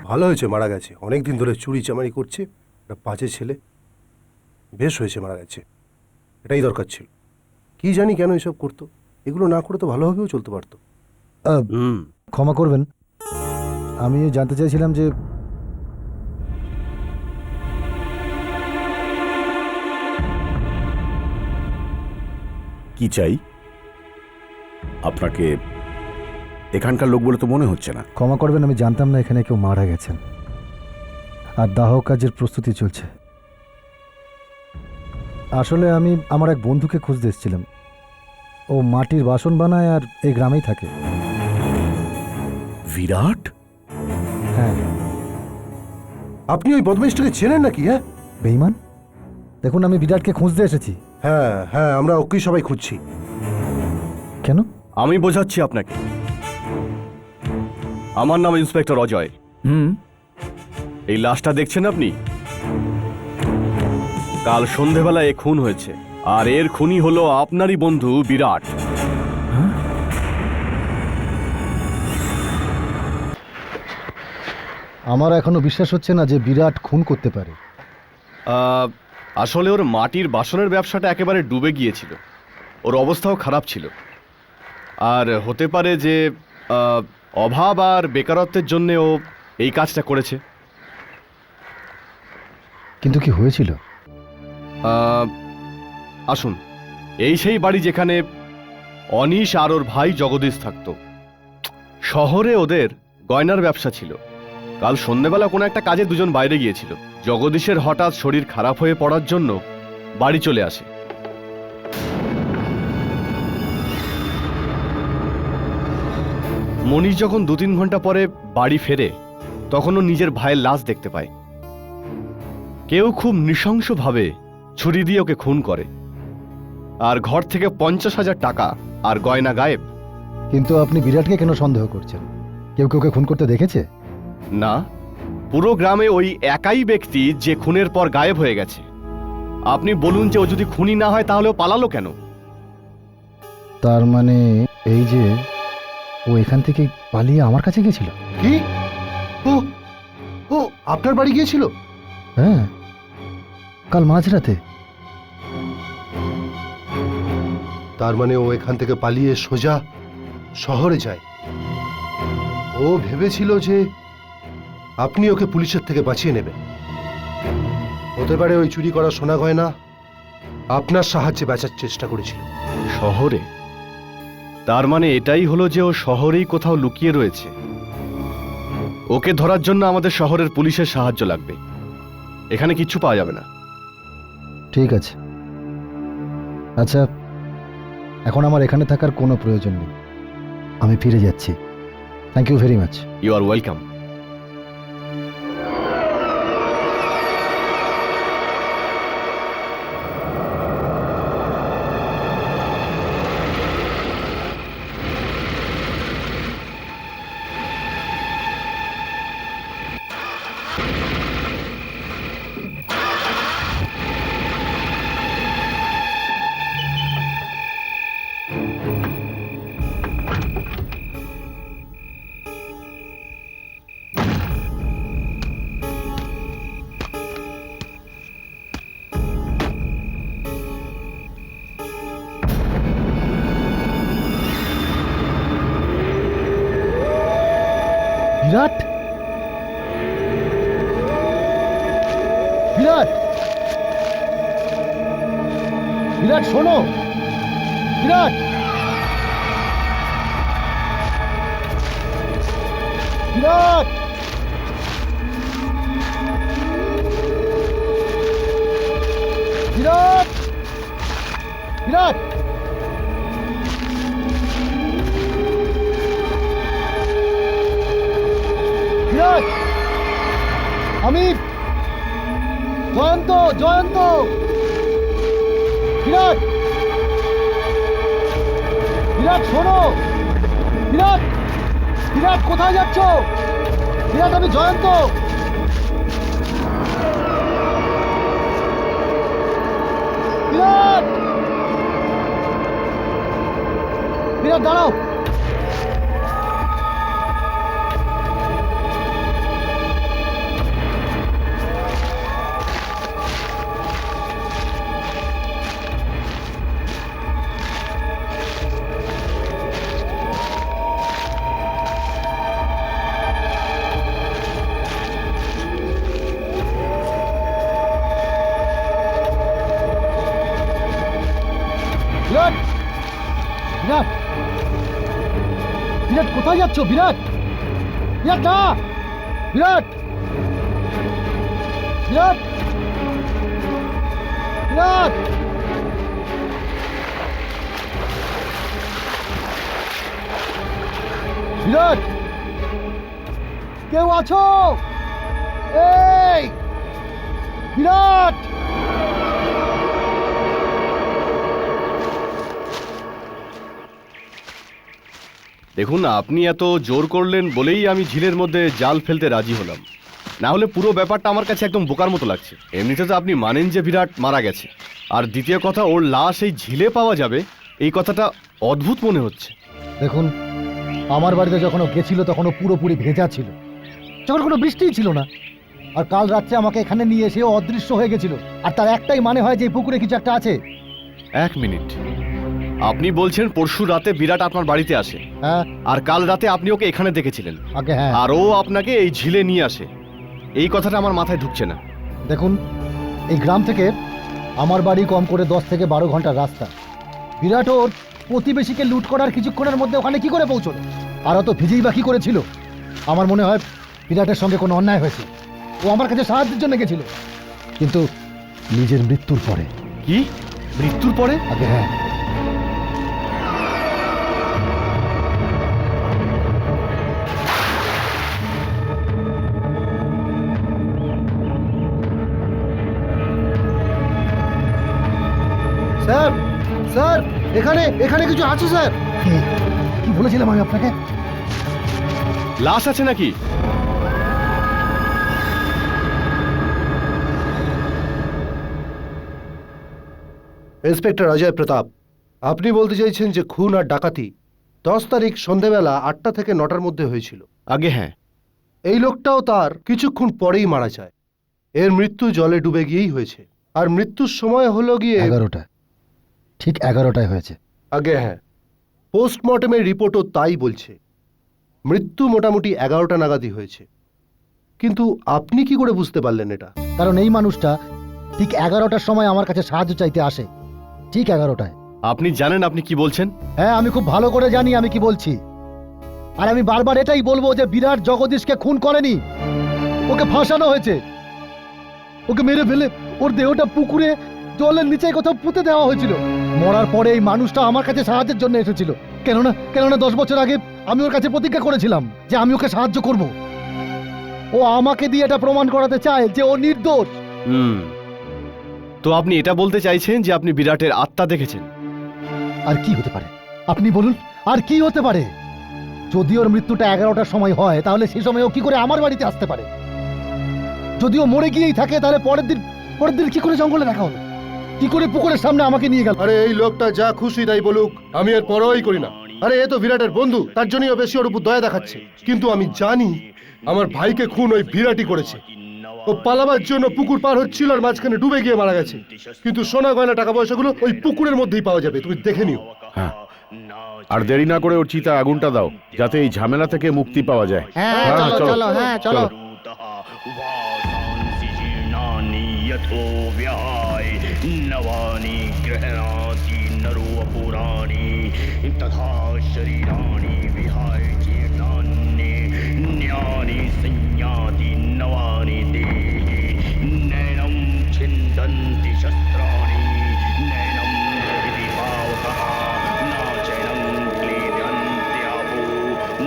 ভালো হয়েছে মারা গেছে, অনেক দিন ধরে চুরি চামারি করছে, একটা বাজে ছেলে। বেশ হয়েছে মারা গেছে, এটাই দরকার ছিল। কি জানি কেন এসব করতো, এগুলো না করে তো ভালোভাবেও চলতে পারতো। ক্ষমা করবেন, আমি জানতে চাইছিলাম যে কি চাই আপনাকে? এখানকার লোক বলে তো মনে হচ্ছে না। ক্ষমা করবেন, আমি জানতাম না এখানে কেউ মারা গেছেন, আর দাহ কাজের প্রস্তুতি চলছে। আসলে আমি আমার এক বন্ধুকে খুঁজতে এসেছিলাম। ও মাটির বাসন বানায় আর এই গ্রামেই থাকে। বিরাট? হ্যাঁ। আপনি ওই বদমাইশটাকে চেনেন নাকি? হ্যাঁ বেঈমান, দেখুন আমি বিরাটকে খুঁজতে এসেছি। হ্যাঁ হ্যাঁ, আমরা ওকেই সবাই খুঁজছি। কেন? আমি বোঝাচ্ছি আপনাকে। আমার নাম ইন্সপেক্টর অজয়। এই লাশটা দেখছেন আপনি? কাল সন্ধেবেলা এ খুন হয়েছে, আর এর খুনি হলো আপনারই বন্ধু বিরাট। আমার এখনো বিশ্বাস হচ্ছে না যে বিরাট খুন করতে পারে। আসলে ওর মাটির বাসনের ব্যবসাটা একেবারে ডুবে গিয়েছিল, ওর অবস্থাও খারাপ ছিল। আর হতে পারে যে অভাব আর বেকারত্বের জন্য ও এই কাজটা করেছে। কিন্তু কি হয়েছিল? আসুন, এই সেই বাড়ি যেখানে অনিশ আর ওর ভাই জগদীশ থাকতো। শহরে ওদের গয়নার ব্যবসা ছিল। কাল সন্ধ্যেবেলা কোনো একটা কাজে দুজন বাইরে গিয়েছিল। জগদীশের হঠাৎ শরীর খারাপ হয়ে পড়ার জন্য বাড়ি চলে আসে। মনীষ যখন 2-3 ঘন্টা পরে বাড়ি ফেরে, তখন ও নিজের ভাইয়ের লাশ দেখতে পায়। কেউ খুব নৃশংসভাবে ছুরি দিয়ে ওকে খুন করে, আর ঘর থেকে 50,000 টাকা আর গয়না গায়েব। কিন্তু আপনি বিরাটকে কেন সন্দেহ করছেন? কেউ কেউকে খুন করতে দেখেছে? না, পুরো গ্রামে ওই একাই ব্যক্তি যে খুনের পর গায়েব হয়ে গেছে। আপনি বলুন যে ও যদি খুনি না হয় তাহলে ও পালালো কেন? তার মানে এই যে ও এখান থেকে পালিয়ে আমার কাছে গেছিল? কি? ও ও আপনার বাড়ি গিয়েছিল? হ্যাঁ, কাল মাঝরাতে। তার মানে ও এখান থেকে পালিয়ে সোজা শহরে যায়। ও ভেবেছিল যে আপনি ওকে পুলিশের থেকে বাঁচিয়ে নেবেন। হতে পারে ওই চুরি করা সোনা গয়না আপনার সাহায্যে বাঁচার চেষ্টা করেছিল। শহরে? তার মানে এটাই হলো যে ও শহরেই কোথাও লুকিয়ে রয়েছে। ওকে ধরার জন্য আমাদের শহরের পুলিশের সাহায্য লাগবে। এখানে কিচ্ছু পাওয়া যাবে না। ঠিক আছে, আচ্ছা, এখন আমার এখানে থাকার কোনো প্রয়োজন নেই, আমি ফিরে যাচ্ছি। Thank you very much. You are welcome. Virat, Virat, Virat শোনো, বিরাট, বিরাট, বিরাট, বিরাট, বিরাট, আমি জয়ন্ত, জয়ন্ত, বিরাট, বিরাট শোনো, বিরাট, বিরাট কোথায় যাচ্ছ? বিরাট, আমি জয়ন্ত। বিরাট, বিরাট দাঁড়াও। বিরাট কোথায় যাচ্ছ বিরাট? বিরাট না, বিরাট, বিরাট, বিরাট, বিরাট, কেউ আছো? এই বিরাট! দেখুন, আপনি এত জোর করলেন বলেই আমি ঝিলের মধ্যে জাল ফেলতে রাজি হলাম, না হলে পুরো ব্যাপারটা আমার কাছে একদম বোকার মতো লাগছে। এমনিতে তো আপনি মানেন যে বিরাট মারা গেছে, আর দ্বিতীয় কথা ওর লাশ এই ঝিলে পাওয়া যাবে, এই কথাটা অদ্ভুত মনে হচ্ছে। দেখুন, আমার বাড়িতে যখন ও গেছিল তখন ও পুরোপুরি ভেজা ছিল, যখন কোনো বৃষ্টিই ছিল না। আর কাল রাত্রে আমাকে এখানে নিয়ে এসে ও অদৃশ্য হয়ে গেছিল, আর তার একটাই মানে হয় যে এই পুকুরে কিছু একটা আছে। এক মিনিট, আপনি বলছেন পরশু রাতে বিরাট আপনার বাড়িতে আসে, হ্যাঁ, আর কাল রাতে আপনি ওকে এখানে দেখেছিলেন, আগে হ্যাঁ। আর ও আপনাকে এই ঝিলে নিয়ে আসে। এই কথাটা আমার মাথায় ঢুকছে না। দেখুন, এই গ্রাম থেকে আমার বাড়ি কম করে 10 থেকে 12 ঘন্টার রাস্তা। বিরাট ওর প্রতিবেশীকে লুট করার কিছুক্ষণের মধ্যে ওখানে কি করে পৌঁছলো? আর অত ভিজেই বা কি করেছিল? আমার মনে হয় বিরাটের সঙ্গে কোনো অন্যায় হয়েছে। ও আমার কাছে সাহায্যের জন্য গেছিল, কিন্তু নিজের মৃত্যুর পরে। কি? মৃত্যুর পরে? আগে হ্যাঁ। স্যার, স্যার, এখানে এখানে কিছু আছে স্যার। কি বলেছিলাম আমি আপনাকে? লাশ আছে নাকি? ইন্সপেক্টর অজয় প্রতাপ, আপনি বলতে চাইছেন যে খুন আর ডাকাতি 10 তারিখ সন্ধেবেলা 8টা থেকে 9টার মধ্যে হয়েছিল? আগে হ্যাঁ। এই লোকটাও তার কিছুক্ষণ পরেই মারা যায়। এর মৃত্যু জলে ডুবে গিয়েই হয়েছে, আর মৃত্যুর সময় হলো গিয়ে 11টা, ঠিক 11টায় হয়েছে। আগে হ্যাঁ, পোস্টমর্টমের রিপোর্টও তাই বলছে। মৃত্যু মোটামুটি 11টা নাগাদই হয়েছে। কিন্তু আপনি কি করে বুঝতে পারলেন এটা? কারণ এই মানুষটা ঠিক 11টার সময় আমার কাছে সাহায্য চাইতে আসে, ঠিক 11টায়। আপনি জানেন আপনি কি বলছেন? হ্যাঁ, আমি খুব ভালো করে জানি আমি কি বলছি। আর আমি বারবার এটাই বলবো যে বিরাট জগদীশকে খুন করেনি, ওকে ফাঁসানো হয়েছে। ওকে মেরে ফেলে ওর দেহটা পুকুরে জলের নিচে কোথাও পুঁতে দেওয়া হয়েছিল। মরার পরে এই মানুষটা আমার কাছে সাহায্যের জন্য এসেছিল। কেননা 10 বছর আগে আমি ওর কাছে প্রতিজ্ঞা করেছিলাম যে আমি ওকে সাহায্য করব। ও আমাকে দিয়ে এটা প্রমাণ করাতে চায় যে ও নির্দোষ। তো আপনি এটা বলতে চাইছেন যে আপনি বিরাটের আত্মা দেখেছেন? আর কি হতে পারে আপনি বলুন, আর কি হতে পারে? যদি ওর মৃত্যুটা 11টার সময় হয়, তাহলে সেই সময় ও কি করে আমার বাড়িতে আসতে পারে? যদি ও মরে গিয়েই থাকে, তাহলে পরের দিন কি করে জঙ্গলে দেখা হলো? কি করে পুকুরের সামনে আমাকে নিয়ে গেল? আরে এই লোকটা যা খুশি তাই বলুক, আমি এর পরোয়াই করি না। আরে এ তো বিরাটের বন্ধু, তার জন্যই ও বেশি ওর উপর দয়া দেখাচ্ছে। কিন্তু আমি জানি আমার ভাইকে খুন ওই বিরাটই করেছে। ও পালাবার জন্য পুকুর পার হচ্ছিল আর মাঝখানে ডুবে গিয়ে মারা গেছে। কিন্তু সোনা গয়না টাকা পয়সাগুলো ওই পুকুরের মধ্যেই পাওয়া যাবে, তুমি দেখে নিও। হ্যাঁ, আর দেরি না করে ওর চিতা আগুনটা দাও, যাতে এই ঝামেলা থেকে মুক্তি পাওয়া যায়। হ্যাঁ, চলো, হ্যাঁ চলো। नवानि गृह्णाति नरो पुराणि तथा शरीराणि विहाय चेतान्ये ज्ञानि संयाति नवानि देहि नैनं छिन्दन्ति शस्त्राणि नैनं दहति पावकः न चैनं क्लेदन्त्यापो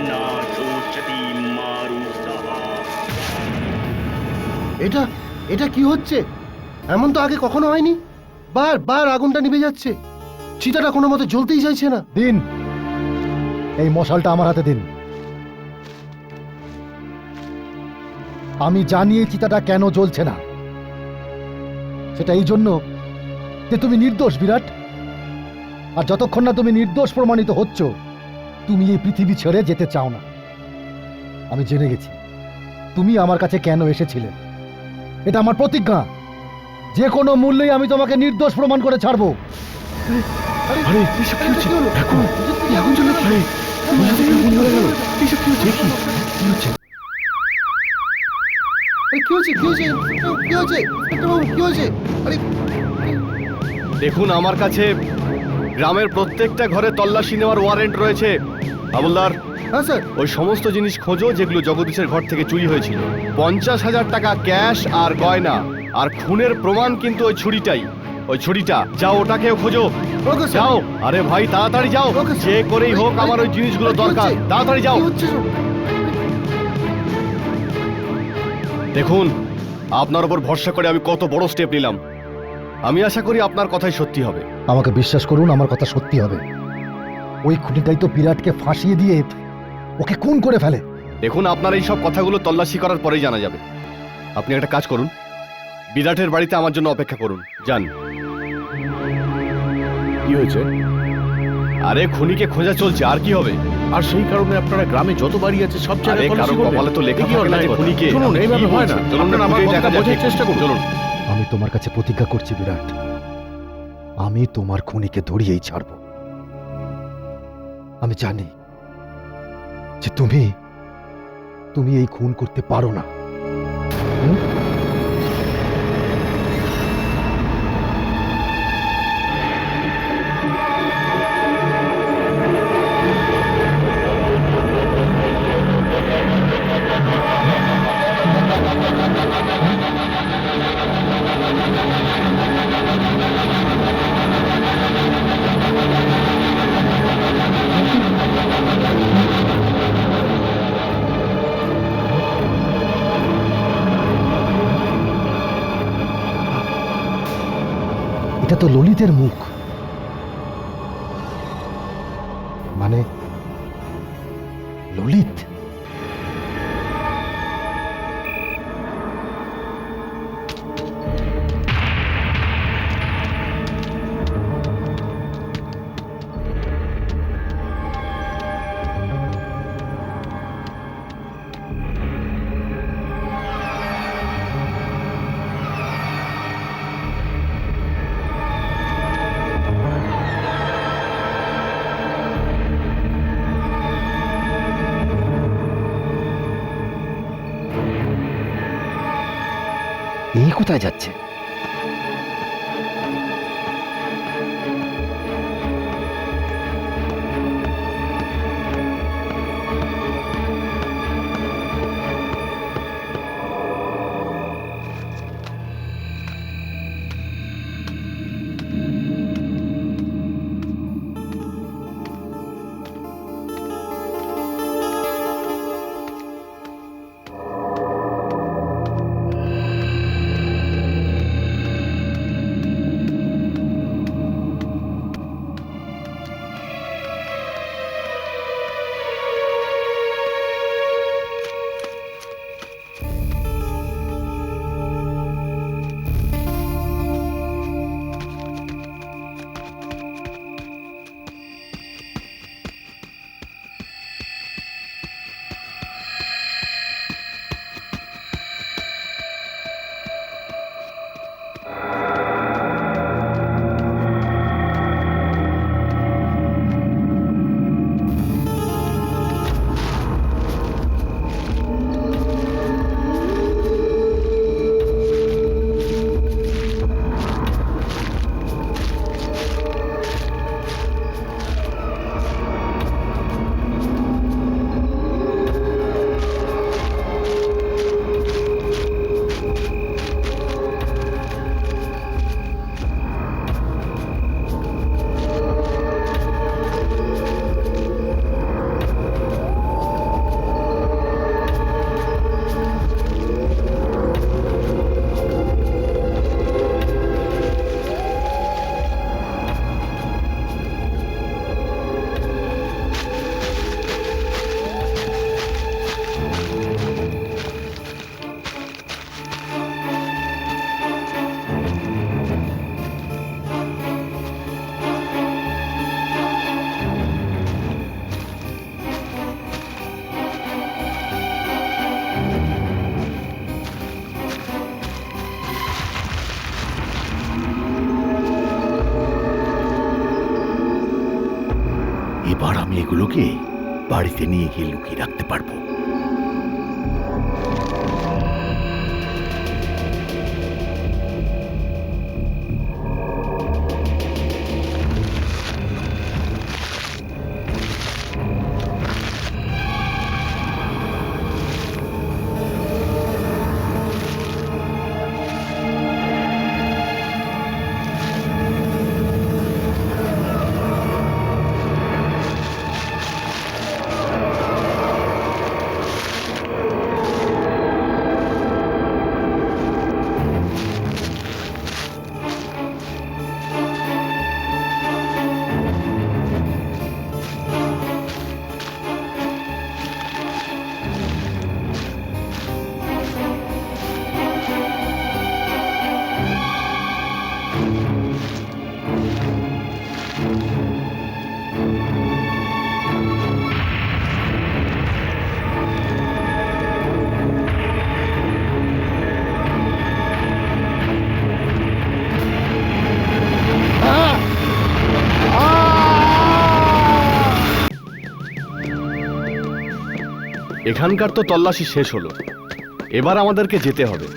न शोषति मारुतः। এটা এটা কি হচ্ছে? এমন তো আগে কখনো হয়নি। বারবার আগুনটা নিভে যাচ্ছে, চিতাটা কোনো মতে জ্বলতেই চাইছে না। দিন, এই মশালটা আমার হাতে দিন। আমি জানি এই চিতাটা কেন জ্বলছে না। সেটা এই জন্য যে তুমি নির্দোষ বিরাট। আর যতক্ষণ না তুমি নির্দোষ প্রমাণিত হচ্ছ, তুমি এই পৃথিবী ছেড়ে যেতে চাও না। আমি জেনে গেছি তুমি আমার কাছে কেন এসেছিলে। এটা আমার প্রতিজ্ঞা, যে কোনো মূল্যেই আমি তোমাকে নির্দোষ প্রমাণ করে ছাড়বো। আরে এসব কি হচ্ছে? দেখো, এই আগুন জ্বললো কি? আগুন ধরে গেল। এসব কি হচ্ছে? কি হচ্ছে? আরে কি হচ্ছে? কি হচ্ছে? কি হচ্ছে? কি হচ্ছে? আরে দেখুন, আমার কাছে গ্রামের প্রত্যেকটা ঘরে তল্লাশি নেওয়ার ওয়ারেন্ট রয়েছে। হাবলদার, হ্যাঁ স্যার। ওই সমস্ত জিনিস খোঁজো যেগুলো জগদীশের ঘর থেকে চুরি হয়েছিল। 50,000 টাকা ক্যাশ আর গয়না, আর খুনের প্রমাণ কিন্তু ওই ছুরিটাই। ওই ছুরিটা, যাও ওটাকেও খোঁজো। Okay sir. যাও, আরে ভাই তাড়াতাড়ি যাও, ওকে, স্যার। যে করেই হোক আমার ওই জিনিসগুলো কি দরকার, হচ্ছে? তাড়াতাড়ি যাও। কি হচ্ছে সব? দেখুন, আপনার উপর ভরসা করে আমি কত বড় স্টেপ নিলাম। আমি আশা করি আপনার কথাই সত্যি হবে। আমাকে বিশ্বাস করুন, আমার কথা সত্যি হবে। ওই খুনিটাই তো বিরাটকে ফাঁসিয়ে দিয়ে ওকে খুন করে ফেলে। দেখুন, আপনার এই সব কথাগুলো তল্লাশি করার পরেই জানা যাবে। আপনি একটা কাজ করুন, বিরাটের বাড়িতে আমার জন্য অপেক্ষা করুন। যান। কি হয়েছে? আরে খুনিকে খোঁজা চলছে, আর কি হবে? আর সেই কারণে আপনারা গ্রামে যত বাড়ি আছে সব আরে জায়গায় কারো তল্লাশি করবেন? কপালে তো লেখা এ কি থাকে না যে অন্যায় কথা? খুনিকে। শুনুন, আপনি এইভাবে কি হয় না। বলছেন? চলুন না, আপনারা আমার খুঁজেই কথাটা দেখা যাক বোঝার কি চেষ্টা করুন। চলুন। আমি তোমার কাছে প্রতিজ্ঞা করছি বিরাট, আমি তোমার খুনিকে ধরিয়েই ছাড়ব। আমি জানি যে তুমি এই খুন করতে পারো না। হুম? এটা তো ললিতের মুখ। মানে ললিত। এই কোথায় যাচ্ছে? এবার আমি এগুলোকে বাড়িতে নিয়ে গিয়ে লুকিয়ে রাখতে পারবো। এখানকার তো তল্লাশি শেষ হলো, এবার আমাদেরকে যেতে হবে।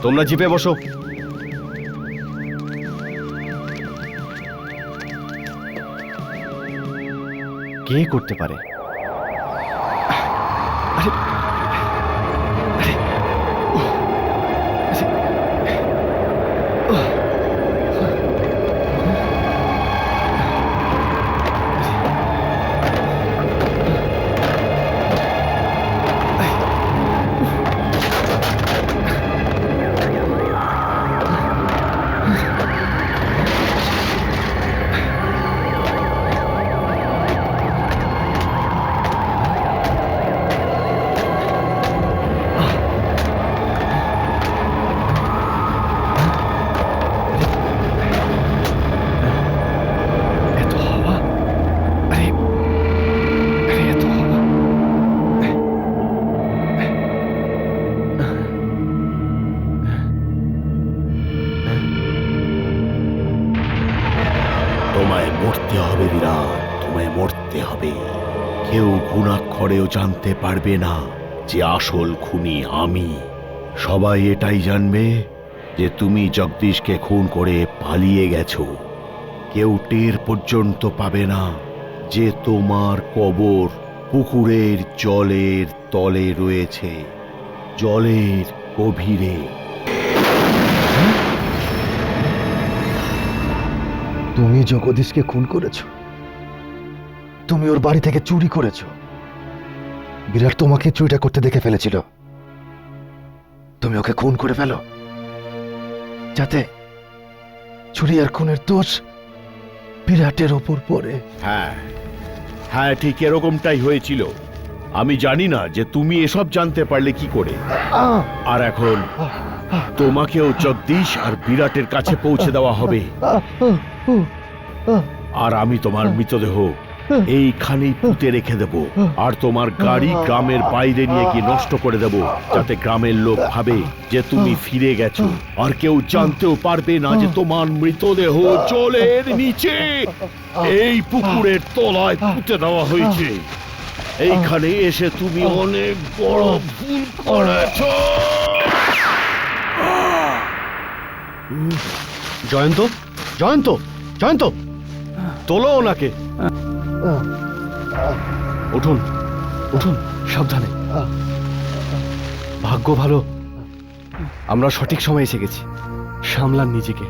তোমরা জিপে বসো। কে করতে পারে? আরে, আরে, উহ, আরে, উহ, এত হাওয়া, আরে, আরে, এত হাওয়া। তোমায় মরতে হবে বিরাট, তোমায় মরতে হবে। কেউ ঘুণাক্ষরেও জানতে পারবে না যে আসল খুনি আমি। সবাই এটাই জানবে যে তুমি জগদীশকে খুন করে পালিয়ে গেছো। কেউ টের পর্যন্ত পাবে না যে তোমার কবর পুকুরের জলের তলে রয়েছে, জলের গভীরে। তুমি জগদীশকে খুন করেছো, তুমি ওর বাড়ি থেকে চুরি করেছো। বিরাট তোমাকে চুরিটা করতে দেখে ফেলেছিল, তুমি ওকে খুন করে ফেলো যাতে চুরি আর খুনের দোষ বিরাটের ওপর পড়ে। হ্যাঁ হ্যাঁ, ঠিক এরকমটাই হয়েছিল। আমি জানি না যে তুমি এসব জানতে পারলে কি করে। আহ! আর এখন তোমাকেও জগদীশ আর বিরাটের কাছে পৌঁছে দেওয়া হবে। আহ! আহ! আহ! আর আমি তোমার মৃতদেহ এইখানেই পুঁতে রেখে দেব, আর তোমার গাড়ি গ্রামের বাইরে নিয়ে গিয়ে নষ্ট করে দেব, যাতে গ্রামের লোক ভাবে যে তুমি ফিরে গেছো। আর কেউ জানতেও পারবে না যে তোমার মৃতদেহ জলের নিচে এই পুকুরের তলায় পুঁতে দেওয়া হয়েছে। এইখানে এসে তুমি অনেক বড় ভুল করেছো। জয়ন্ত, জয়ন্ত, জয়ন্ত, তোলো ওনাকে। উঠুন, উঠুন, সাবধানে। ভাগ্য ভালো আমরা সঠিক সময় এসে গেছি। সামলান নিজেকে।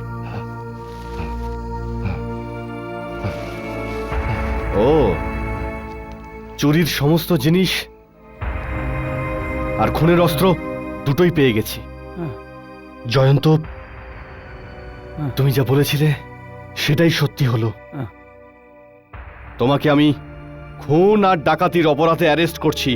ও, চুরির সমস্ত জিনিস আর খুনের অস্ত্র দুটোই পেয়ে গেছি। জয়ন্ত, তুমি যা বলেছিলে সেটাই সত্যি হলো। তোমাকে আমি খুন আর ডাকাতির অপরাধে অ্যারেস্ট করছি।